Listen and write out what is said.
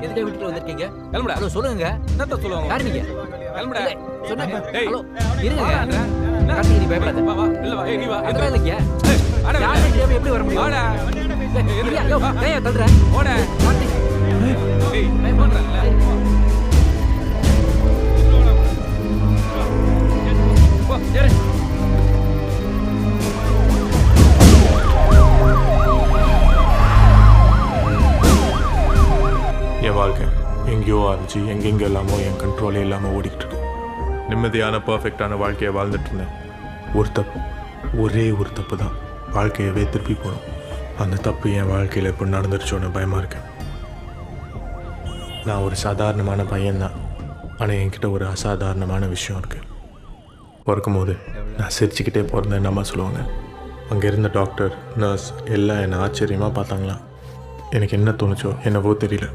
எதுக்கு வீட்டுக்குள்ள வந்திருக்கீங்க? கிளம்புடா. ஹலோ சொல்லுங்க. என்னத்த சொல்லுவாங்க? யார் நீங்க? கிளம்புடா. சொன்னாங்க. ஏய். ஹலோ இருங்க. வாடா. கார்த்திக், நீ பயப்படாத. வா வா இல்ல வா. ஏய் நீ வா. அதெல்லாம் இல்லைங்க. ஏய் வாடா. யாருன்னு தெரியாம எப்படி வர முடியும்? வாடா. இல்லையா? யோ, ஏன் தள்ளுற? போடா. கார்த்திக், ஏய் பயப்படுறேன்ல. போ ஏறு. என் வாழ்க்கை எங்கேயோ ஆரம்பிச்சு எங்கெங்கே இல்லாமோ என் கண்ட்ரோலே இல்லாமல் ஓடிக்கிட்டு இருக்கு. நிம்மதியான பர்ஃபெக்டான வாழ்க்கையை வாழ்ந்துட்டு இருந்தேன். ஒரே ஒரு தப்பு தான் வாழ்க்கையவே திருப்பி போகணும். அந்த தப்பு என் வாழ்க்கையில் இப்போ நடந்துருச்சோன்னு பயமாக இருக்கேன். நான் ஒரு சாதாரணமான பையன்தான், ஆனால் என்கிட்ட ஒரு அசாதாரணமான விஷயம் இருக்குது. பிறக்கும்போது நான் சிரிச்சுக்கிட்டே பிறந்தேன்னு அம்மா சொல்லுவாங்க. அங்கே இருந்த டாக்டர், நர்ஸ் எல்லாம் என்னை ஆச்சரியமாக பார்த்தாங்களாம். எனக்கு என்ன தோணுச்சோ என்னவோ தெரியல.